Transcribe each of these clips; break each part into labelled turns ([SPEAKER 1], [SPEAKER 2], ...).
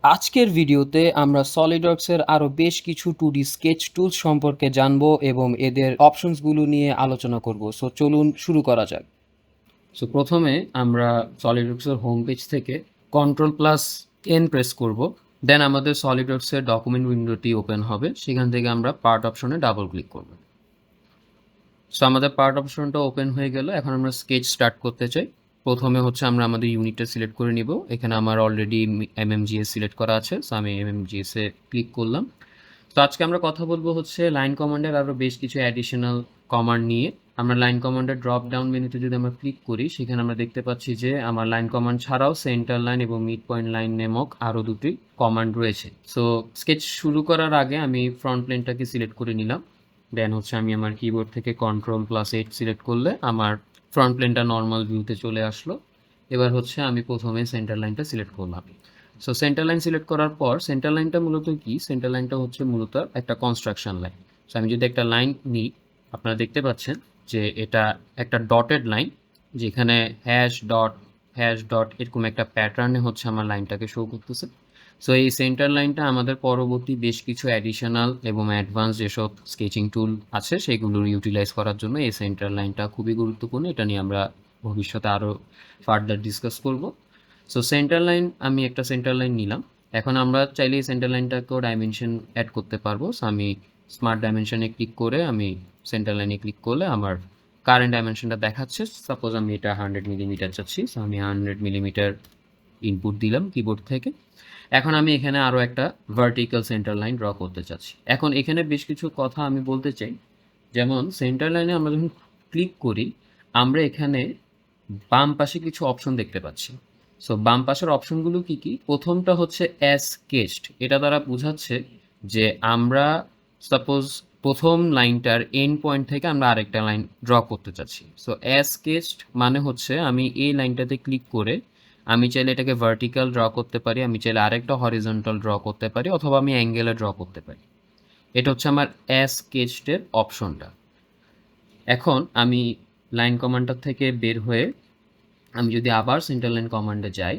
[SPEAKER 1] আজকের ভিডিওতে আমরা সলিডওয়ার্কসের আরো বেশ কিছু 2D স্কেচ টুলস সম্পর্কে জানবো এবং এদের অপশনসগুলো নিয়ে আলোচনা করব। সো চলুন শুরু করা যাক। সো প্রথমে আমরা সলিডওয়ার্কসের হোম পেজ থেকে Ctrl+N প্রেস করব। দেন আমাদের সলিডওয়ার্কসের ডকুমেন্ট উইন্ডোটি ওপেন হবে। সেখান থেকে আমরা পার্ট অপশনে ডাবল ক্লিক করব। সো আমাদের পার্ট অপশনটা ওপেন হয়ে গেল। এখন আমরা স্কেচ স্টার্ট করতে চাই। প্রথমে হচ্ছে আমরা আমাদের ইউনিটটা সিলেক্ট করে নিব। এখানে আমার অলরেডি এমএমজিএস সিলেক্ট করা আছে, সো আমি এমএমজিএসে ক্লিক করলাম। তো আজকে আমরা কথা বলবো হচ্ছে লাইন কমান্ডের আরও বেশ কিছু অ্যাডিশনাল কমান্ড নিয়ে। আমরা লাইন কমান্ডের ড্রপ ডাউন মেনুতে যদি আমরা ক্লিক করি, সেখানে আমরা দেখতে পাচ্ছি যে আমার লাইন কমান্ড ছাড়াও সেন্টার লাইন এবং মিড পয়েন্ট লাইন নামক আরও দুটি কমান্ড রয়েছে। সো স্কেচ শুরু করার আগে আমি ফ্রন্ট প্লেনটাকে সিলেক্ট করে নিলাম। দেন হচ্ছে আমি আমার কিবোর্ড থেকে Ctrl+8 সিলেক্ট করলে আমার ফ্রন্ট প্লেনটা নর্মাল ভিউতে চলে আসলো। এবার হচ্ছে আমি প্রথমে সেন্টার লাইনটা সিলেক্ট করলাম। সো সেন্টার লাইন সিলেক্ট করার পর সেন্টার লাইনটা মূলত কি? সেন্টার লাইনটা হচ্ছে মূলত একটা কনস্ট্রাকশন লাইন। সো আমি যদি একটা লাইন নিই, আপনারা দেখতে পাচ্ছেন যে এটা একটা ডটেড লাইন, যেখানে হ্যাশ ডট এরকম একটা প্যাটার্নে হচ্ছে আমার লাইনটাকে শো করতেছে। সো এই সেন্টার লাইনটা আমাদের পরবর্তী বেশ কিছু অ্যাডিশনাল এবং অ্যাডভান্স যেসব স্কেচিং টুল আছে সেগুলোর ইউটিলাইজ করার জন্য এই সেন্টার লাইনটা খুবই গুরুত্বপূর্ণ। এটা নিয়ে আমরা ভবিষ্যতে আরও ফার্দার ডিসকাস করব। সো সেন্টার লাইন, আমি একটা সেন্টার লাইন নিলাম। এখন আমরা চাইলে এই সেন্টার লাইনটাকেও ডাইমেনশন অ্যাড করতে পারবো। সো আমি স্মার্ট ডাইমেনশনে ক্লিক করে আমি সেন্টার লাইনে ক্লিক করলে আমার কারেন্ট ডাইমেনশনটা দেখাচ্ছে। সাপোজ আমি এটা 100 মিলিমিটার চাচ্ছি, সো আমি 100 মিলিমিটার ইনপুট দিলাম কিবোর্ড থেকে। এখন আমি এখানে আরও একটা ভার্টিক্যাল সেন্টার লাইন ড্র করতে চাচ্ছি। এখন এখানে বেশ কিছু কথা আমি বলতে চাই। যেমন সেন্টার লাইনে আমরা যখন ক্লিক করি, আমরা এখানে বাম পাশে কিছু অপশন দেখতে পাচ্ছি। সো বাম পাশের অপশনগুলো কি কি? প্রথমটা হচ্ছে অ্যাজ স্কেচড। এটা দ্বারা বোঝাচ্ছে যে আমরা সাপোজ প্রথম লাইনটার এন্ড পয়েন্ট থেকে আমরা আরেকটা লাইন ড্র করতে চাচ্ছি। সো অ্যাজ স্কেচড মানে হচ্ছে আমি এই লাইনটাতে ক্লিক করে আমি চাইলে এটাকে ভার্টিক্যাল ড্র করতে পারি, আমি চাইলে আরেকটা হরিজন্টাল ড্র করতে পারি, অথবা আমি অ্যাঙ্গেলে ড্র করতে পারি। এটা হচ্ছে আমার অ্যাজ স্কেচডের অপশনটা। এখন আমি লাইন কমান্ডার থেকে বের হয়ে আমি যদি আবার সেন্টার লাইন কমান্ডে যাই,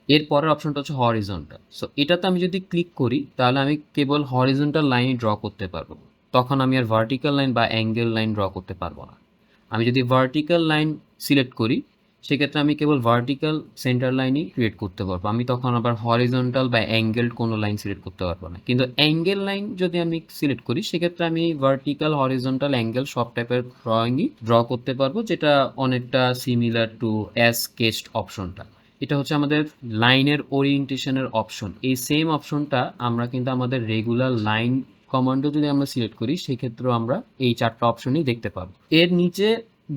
[SPEAKER 1] এর পরের অপশনটা হচ্ছে হরিজন্টাল। সো এটাতে আমি যদি ক্লিক করি, তাহলে আমি কেবল হরিজন্টাল লাইন ড্র করতে পারবো। তখন আমি আর ভার্টিক্যাল লাইন বা অ্যাঙ্গেল লাইন ড্র করতে পারবো না। আমি যদি ভার্টিক্যাল লাইন সিলেক্ট করি, সেক্ষেত্রে আমি কেবল ভার্টিক্যাল সেন্টার লাইনই ক্রিয়েট করতে পারবো। আমি তখন আবার হরিজন্টাল বা অ্যাঙ্গেলড কোনো লাইন সিলেক্ট করতে পারবো না। কিন্তু অ্যাঙ্গেল লাইন যদি আমি সিলেক্ট করি, সেক্ষেত্রে আমি ভার্টিক্যাল, হরিজন্টাল, অ্যাঙ্গেল সব টাইপের ড্রয়িংই ড্র করতে পারবো, যেটা অনেকটা সিমিলার টু অ্যাজ স্কেচড অপশনটা। এটা হচ্ছে আমাদের লাইনের ওরিয়েন্টেশনের অপশন। এই সেম অপশনটা আমরা কিন্তু আমাদের রেগুলার লাইন কমান্ডও যদি আমরা সিলেক্ট করি, সেক্ষেত্রেও আমরা এই চারটা অপশনই দেখতে পাবো। এর নিচে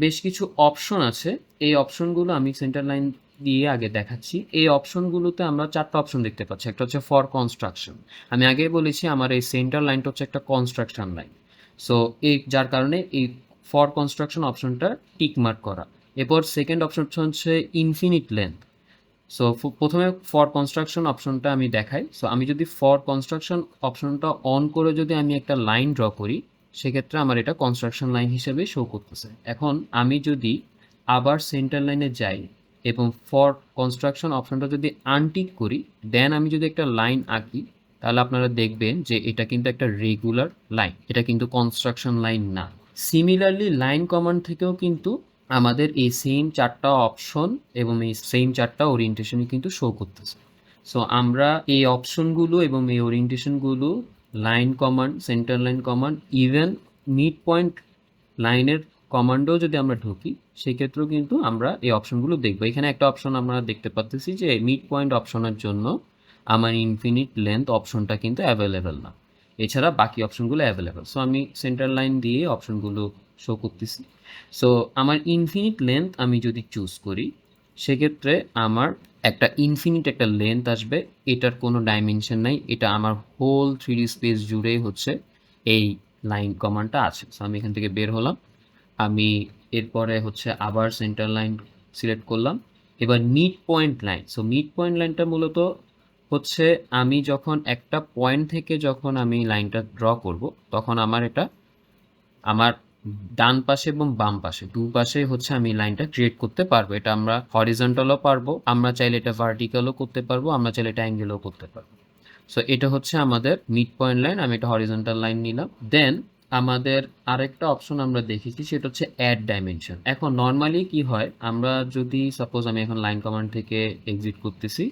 [SPEAKER 1] বেশ কিছু অপশন আছে। এই অপশনগুলো আমি সেন্টার লাইন দিয়ে আগে দেখাচ্ছি। এই অপশনগুলোতে আমরা চারটা অপশন দেখতে পাচ্ছি। একটা হচ্ছে ফর কনস্ট্রাকশন। আমি আগেই বলেছি আমার এই সেন্টার লাইনটা হচ্ছে একটা কনস্ট্রাকশন লাইন। সো এই যার কারণে এই ফর কনস্ট্রাকশন অপশনটা টিক মার্ক করা। এরপর সেকেন্ড অপশন হচ্ছে ইনফিনিট লেন্থ। সো প্রথমে ফর কনস্ট্রাকশন অপশনটা আমি দেখাই। সো আমি যদি ফর কনস্ট্রাকশন অপশনটা অন করে যদি আমি একটা লাইন ড্র করি, সেক্ষেত্রে আমার এটা কনস্ট্রাকশন লাইন হিসেবে শো করতেছে। এখন আমি যদি আবার সেন্টার লাইনে যাই এবং ফর কনস্ট্রাকশন অপশনটা যদি আনটিক করি, দেন আমি যদি একটা লাইন আঁকি, তাহলে আপনারা দেখবেন যে এটা কিন্তু একটা রেগুলার লাইন, এটা কিন্তু কনস্ট্রাকশন লাইন না। সিমিলারলি লাইন কমান্ড থেকেও কিন্তু আমাদের এই সেম চারটা অপশন এবং এই সেম চারটা ওরিয়েন্টেশনই কিন্তু শো করতেছে। সো আমরা এই অপশনগুলো এবং এই ওরিয়েন্টেশনগুলো line command, centre line command, even mid point লাইনের কমান্ডেও যদি আমরা ঢুকি, সেক্ষেত্রেও কিন্তু আমরা এই অপশনগুলো দেখবো। এখানে একটা অপশন আমরা দেখতে পাচ্ছি যে মিড পয়েন্ট অপশনের জন্য আমার ইনফিনিট লেন্থ অপশনটা কিন্তু অ্যাভেলেবেল না। এছাড়া বাকি অপশনগুলো অ্যাভেলেবেল। সো আমি সেন্টার লাইন দিয়ে অপশনগুলো শো করতেছি। সো আমার ইনফিনিট লেন্থ আমি যদি চুজ করি, সেক্ষেত্রে আমার একটা ইনফিনিট একটা লেন্থ আসবে। এটার কোনো ডাইমেনশন নাই, এটা আমার হোল 3D স্পেস জুড়েই হচ্ছে এই লাইন কমান্ডটা আছে। সো আমি এখান থেকে বের হলাম। আমি এরপরে হচ্ছে আবার সেন্টার লাইন সিলেক্ট করলাম। এবার mid point line. So mid point লাইনটা মূলত হচ্ছে আমি যখন একটা পয়েন্ট থেকে যখন আমি লাইনটা ড্র করব, তখন আমার এটা আমার ডান পাশে এবং বাম পাশে দুপাশে হচ্ছে আমি লাইনটা ক্রিয়েট করতে পারবো। এটা আমরা হরিজন্টালও পারবো, আমরা চাইলে এটা ভার্টিক্যালও করতে পারবো, আমরা চাইলে এটা অ্যাঙ্গেলও করতে পারবো। সো এটা হচ্ছে আমাদের মিড পয়েন্ট লাইন, আমি এটা হরিজন্টাল লাইন নিলাম। দেন আমাদের আরেকটা অপশন আমরা দেখেছি, সেটা হচ্ছে অ্যাড ডাইমেনশন। এখন নর্মালি কি হয়, আমরা যদি সাপোজ আমি এখন লাইন কমান্ড থেকে এক্সিট করতেছি,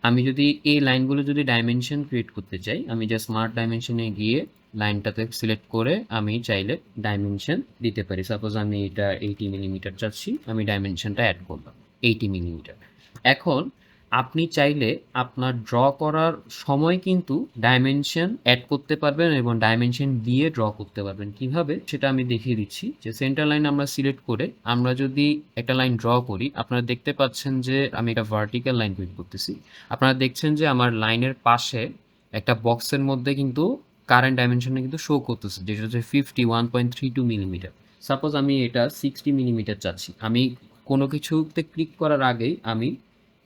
[SPEAKER 1] আমি যদি এই লাইনগুলো যদি ডাইমেনশন ক্রিয়েট করতে চাই, আমি জাস্ট স্মার্ট ডাইমেনশনে গিয়ে লাইনটাতে সিলেক্ট করে আমি চাইলে ডাইমেনশন দিতে পারি। সাপোজ আমি এটা 80 মিলিমিটার চাচ্ছি, আমি ডাইমেনশনটা অ্যাড করলাম 80 মিলিমিটার। এখন আপনি চাইলে আপনার ড্র করার সময় কিন্তু ডাইমেনশন অ্যাড করতে পারবেন এবং ডাইমেনশন দিয়ে ড্র করতে পারবেন। কিভাবে সেটা আমি দেখিয়ে দিচ্ছি। যে সেন্টার লাইন আমরা সিলেক্ট করে আমরা যদি একটা লাইন ড্র করি, আপনারা দেখতে পাচ্ছেন যে আমি একটা ভার্টিক্যাল লাইন তৈরি করতেছি। আপনারা দেখছেন যে আমার লাইনের পাশে একটা বক্সের মধ্যে কিন্তু কারেন্ট ডাইমেনশনটা কিন্তু শো করতেছে, যেটা হচ্ছে 51.32 মিলিমিটার। সাপোজ আমি এটা 60 মিলিমিটার চাচ্ছি, আমি কোনো কিছুতে ক্লিক করার আগেই আমি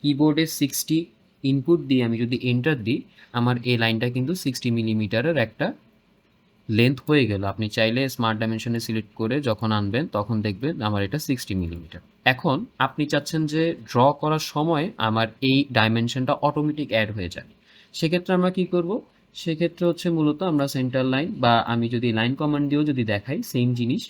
[SPEAKER 1] কিবোর্ডে 60 ইনপুট দিয়ে আমি যদি এন্টার দিই, আমার এই লাইনটা কিন্তু 60 মিলিমিটারের একটা লেন্থ হয়ে গেল। আপনি চাইলে স্মার্ট ডাইমেনশনে সিলেক্ট করে যখন আনবেন তখন দেখবেন আমার এটা 60 মিলিমিটার। এখন আপনি চাচ্ছেন যে ড্র করার সময় আমার এই ডাইমেনশনটা অটোমেটিক অ্যাড হয়ে যায়। সেক্ষেত্রে আমরা কি করব? সেক্ষেত্রে হচ্ছে মূলত আমরা সেন্টার লাইন বা আমি যদি লাইন কমান্ড দিয়েও যদি দেখাই সেম জিনিস,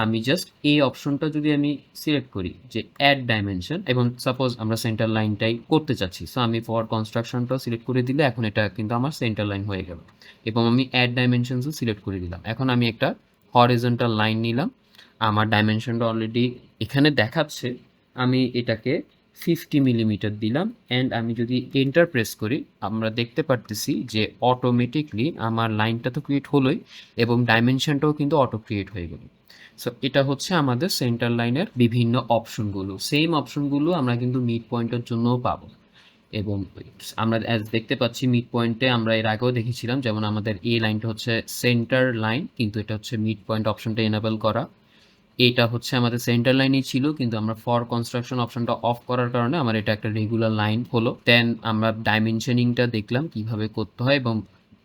[SPEAKER 1] আমি জাস্ট এই অপশনটা যদি আমি সিলেক্ট করি যে অ্যাড ডাইমেনশন, এবং সাপোজ আমরা সেন্টার লাইনটাই করতে চাচ্ছি, সো আমি ফর কনস্ট্রাকশনটাও সিলেক্ট করে দিলে এখন এটা কিন্তু আমার সেন্টার লাইন হয়ে গেল এবং আমি অ্যাড ডাইমেনশনসও সিলেক্ট করে দিলাম। এখন আমি একটা হরিজন্টাল লাইন নিলাম, আমার ডাইমেনশনটা অলরেডি এখানে দেখাচ্ছে, আমি এটাকে 50 মিলিমিটার দিলাম অ্যান্ড আমি যদি এন্টার প্রেস করি, আমরা দেখতে পারতেছি যে অটোমেটিকলি আমার লাইনটা তো ক্রিয়েট হলোই এবং ডাইমেনশনটাও কিন্তু অটো ক্রিয়েট হয়ে গেল। সো এটা হচ্ছে আমাদের সেন্টার লাইনের বিভিন্ন অপশনগুলো। সেম অপশনগুলো আমরা কিন্তু মিড পয়েন্টের জন্যও পাবো এবং আমরা দেখতে পাচ্ছি মিড পয়েন্টে আমরা এর আগেও দেখেছিলাম, যেমন আমাদের এই লাইনটা হচ্ছে সেন্টার লাইন, কিন্তু এটা হচ্ছে মিড পয়েন্ট অপশনটা এনেবল করা। এটা হচ্ছে আমাদের সেন্টার লাইনই ছিল, কিন্তু আমরা ফর কনস্ট্রাকশন অপশনটা অফ করার কারণে আমার এটা একটা রেগুলার লাইন হলো। দেন আমরা ডাইমেনশনিংটা দেখলাম কিভাবে করতে হয় এবং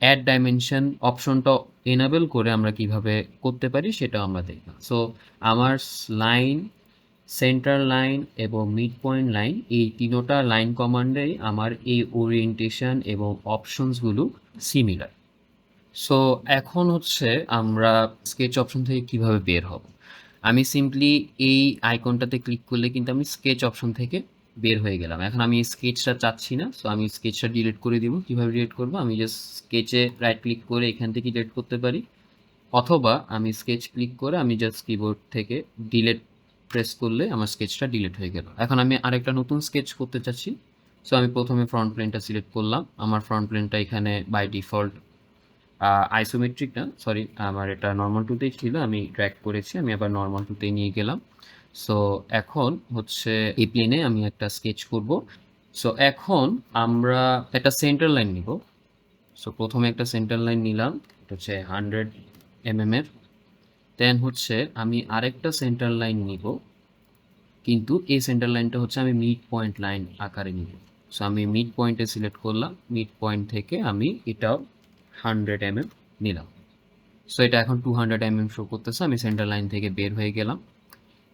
[SPEAKER 1] অ্যাড ডাইমেনশন অপশনটা এনেবল করে আমরা কিভাবে করতে পারি সেটাও আমরা দেখলাম। সো আমার লাইন, সেন্টার লাইন এবং মিড পয়েন্ট লাইন, এই তিনোটা লাইন কমান্ডেই আমার এই ওরিয়েন্টেশন এবং অপশনসগুলো সিমিলার। সো এখন হচ্ছে আমরা স্কেচ অপশন থেকে কিভাবে বের হব। আমি সিম্পলি এই আইকনটাতে ক্লিক করলে কিন্তু আমি স্কেচ অপশন থেকে বের হয়ে গেলাম। এখন আমি স্কেচটা চাচ্ছি না, সো আমি স্কেচটা ডিলিট করে দিব। কিভাবে ডিলিট করব? আমি জাস্ট স্কেচে রাইট ক্লিক করে এখান থেকে ডিলিট করতে পারি, অথবা আমি স্কেচ ক্লিক করে আমি জাস্ট কিবোর্ড থেকে ডিলিট প্রেস করলে আমার স্কেচটা ডিলিট হয়ে গেল। এখন আমি আরেকটা নতুন স্কেচ করতে চাচ্ছি, সো আমি প্রথমে ফ্রন্ট প্লেনটা সিলেক্ট করলাম। আমার ফ্রন্ট প্লেনটা এখানে বাই ডিফল্ট আইসোমেট্রিক না, সরি, আমার এটা নর্মাল টুতেই ছিল, আমি ড্র্যাগ করেছি, আমি আবার নর্মাল টুতেই নিয়ে গেলাম। সো এখন হচ্ছে এই প্লেনে আমি একটা স্কেচ করব। সো এখন আমরা একটা সেন্টার লাইন নিব। সো প্রথমে একটা সেন্টার লাইন নিলাম, এটা হচ্ছে 100 এর। দেন হচ্ছে আমি আরেকটা সেন্টার লাইন নিব, কিন্তু এই সেন্টার লাইনটা হচ্ছে আমি মিড পয়েন্ট লাইন আকারে নিব। সো আমি মিড পয়েন্টে সিলেক্ট করলাম, মিড পয়েন্ট থেকে আমি এটাও 100 নিলাম। সো এটা এখন 200 শো করতেছে, আমি সেন্টার লাইন থেকে বের হয়ে গেলাম।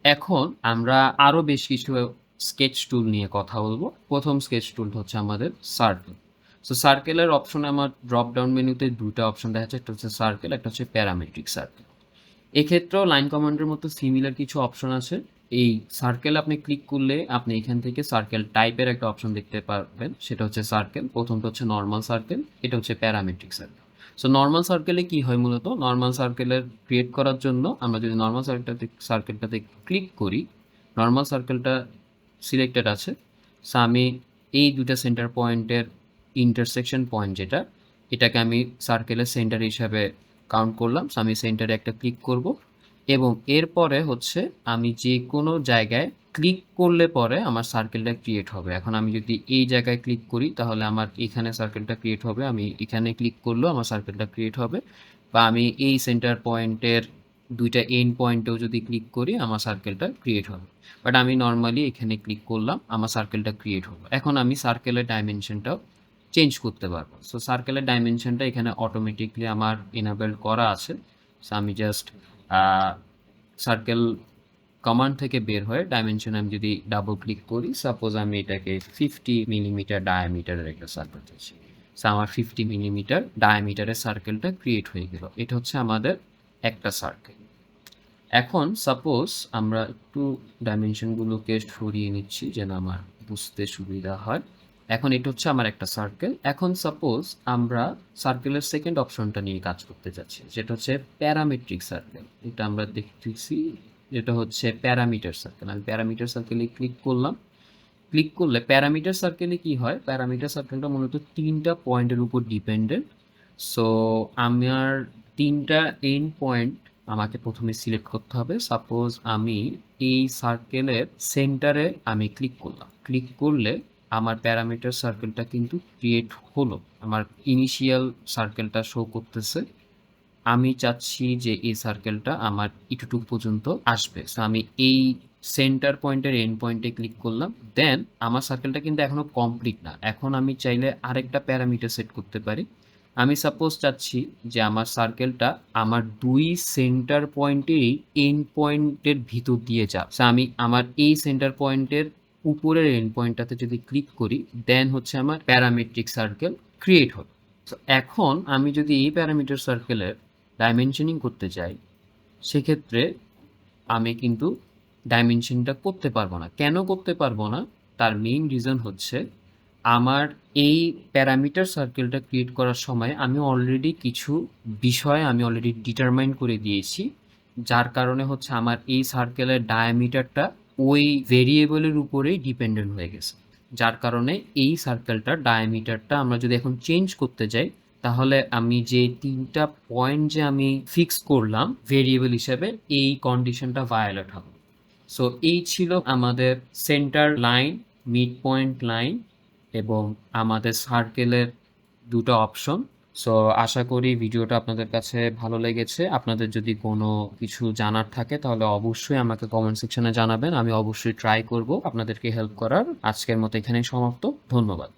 [SPEAKER 1] এখন আমরা আরও বেশ কিছু স্কেচ টুল নিয়ে কথা বলবো। প্রথম স্কেচ টুলটা হচ্ছে আমাদের সার্কেল। সো সার্কেলের অপশনে আমার ড্রপ ডাউন মেনুতে দুটো অপশন দেখা যাচ্ছে, একটা হচ্ছে সার্কেল, একটা হচ্ছে প্যারামেট্রিক সার্কেল। এক্ষেত্রেও লাইন কমান্ডের মতো সিমিলার কিছু অপশন আছে। এই সার্কেল আপনি ক্লিক করলে আপনি এখান থেকে সার্কেল টাইপের একটা অপশন দেখতে পারবেন, সেটা হচ্ছে সার্কেল। প্রথমটা হচ্ছে নর্মাল সার্কেল, এটা হচ্ছে প্যারামেট্রিক সার্কেল। সো নর্মাল সার্কেলে কি হয়, মূলত নর্মাল সার্কেলের ক্রিয়েট করার জন্য আমরা যদি নর্মাল সার্কেলটাতে ক্লিক করি, নর্মাল সার্কেলটা সিলেক্টেড আছে। সো আমি এই দুটা সেন্টার পয়েন্টের ইন্টারসেকশন পয়েন্ট যেটা, এটাকে আমি সার্কেলের সেন্টার হিসাবে কাউন্ট করলাম। সো আমি সেন্টারে একটা ক্লিক করব এবং এরপরে হচ্ছে আমি যে কোনো জায়গায় ক্লিক করলে পরে আমার সার্কেলটা ক্রিয়েট হবে। এখন আমি যদি এই জায়গায় ক্লিক করি তাহলে আমার এখানে সার্কেলটা ক্রিয়েট হবে, আমি এখানে ক্লিক করলেও আমার সার্কেলটা ক্রিয়েট হবে, বা আমি এই সেন্টার পয়েন্টের দুইটা এন্ড পয়েন্টেও যদি ক্লিক করি আমার সার্কেলটা ক্রিয়েট হবে। বাট আমি নর্মালি এখানে ক্লিক করলাম, আমার সার্কেলটা ক্রিয়েট হলো। এখন আমি সার্কেলের ডাইমেনশনটাও চেঞ্জ করতে পারবো। সো সার্কেলের ডাইমেনশনটা এখানে অটোমেটিকলি আমার এনাবেল করা আছে। সো আমি জাস্ট সার্কেল কমান্ড থেকে বের হয় ডাইমেনশন আমি যদি ডাবল ক্লিক করি, সাপোজ আমি এটাকে 50 মিলিমিটার ডায়ামিটারের একটা সার্কেল চাইছি, সো আমার 50 মিলিমিটার ডায়ামিটারের সার্কেলটা ক্রিয়েট হয়ে গেল। এটা হচ্ছে আমাদের একটা সার্কেল। এখন সাপোজ আমরা একটু ডাইমেনশনগুলোকে সরিয়ে নিচ্ছি যেন আমার বুঝতে সুবিধা হয়। এখন এটা হচ্ছে আমার একটা সার্কেল। এখন সাপোজ আমরা সার্কেলের সেকেন্ড অপশনটা নিয়ে কাজ করতে যাচ্ছি, যেটা হচ্ছে প্যারামেট্রিক সার্কেল। এটা আমরা দেখতেছি, এটা হচ্ছে প্যারামিটার সার্কেল। আমি প্যারামিটার সার্কেলে ক্লিক করলাম। ক্লিক করলে প্যারামিটার সার্কেলে কি হয়, প্যারামিটার সার্কেলটা মূলত 3টা পয়েন্টের উপর ডিপেন্ডেন্ট। সো আমার 3টা এন্ড পয়েন্ট আমাকে প্রথমে সিলেক্ট করতে হবে। সাপোজ আমি এই সার্কেলের সেন্টারে আমি ক্লিক করলাম। ক্লিক করলে আমার প্যারামিটার সার্কেলটা কিন্তু ক্রিয়েট হলো। আমার ইনিশিয়াল সার্কেলটা শো করতেছে। আমি চাচ্ছি যে এই সার্কেলটা আমার এতটুকু পর্যন্ত আসবে। সো আমি এই সেন্টার পয়েন্টের এন্ড পয়েন্টে ক্লিক করলাম। দেন আমার সার্কেলটা কিন্তু এখনো কমপ্লিট না। এখন আমি চাইলে আরেকটা প্যারামিটার সেট করতে পারি। আমি সাপোজ চাচ্ছি যে আমার সার্কেলটা আমার 2 সেন্টার পয়েন্টেরই এন্ড পয়েন্টের ভিতর দিয়ে যাক। সো আমি আমার এই সেন্টার পয়েন্টের উপরের এন্ড পয়েন্টটাতে যদি ক্লিক করি, দেন হচ্ছে আমার প্যারামেট্রিক সার্কেল ক্রিয়েট হলো। সো এখন আমি যদি এই প্যারামিটার সার্কেলের ডাইমেনশনিং করতে চাই, সেক্ষেত্রে আমি কিন্তু ডাইমেনশনটা করতে পারবো না। কেন করতে পারবো না? তার মেইন রিজন হচ্ছে আমার এই প্যারামিটার সার্কেলটা ক্রিয়েট করার সময় আমি অলরেডি কিছু বিষয় আমি অলরেডি ডিটারমাইন করে দিয়েছি, যার কারণে হচ্ছে আমার এই সার্কেলের ডায়ামিটারটা ওই ভেরিয়েবলের উপরেই ডিপেন্ডেন্ট হয়ে গেছে। যার কারণে এই সার্কেলটার ডায়ামিটারটা আমরা যদি এখন চেঞ্জ করতে যাই, তাহলে আমি যে 3টা পয়েন্ট যে আমি ফিক্স করলাম ভেরিয়েবল হিসেবে, এই কন্ডিশনটা ভায়োলেট হবে। সো এই ছিল আমাদের centre line, mid point line এবং আমাদের সার্কেলের 2টা অপশন। সো আশা করি ভিডিওটা আপনাদের কাছে ভালো লেগেছে। আপনাদের যদি কোনো কিছু জানার থাকে তাহলে অবশ্যই আমাকে কমেন্ট সেকশনে জানাবেন। আমি অবশ্যই ট্রাই করব আপনাদেরকে হেল্প করার। আজকের মতো এখানেই সমাপ্ত। ধন্যবাদ।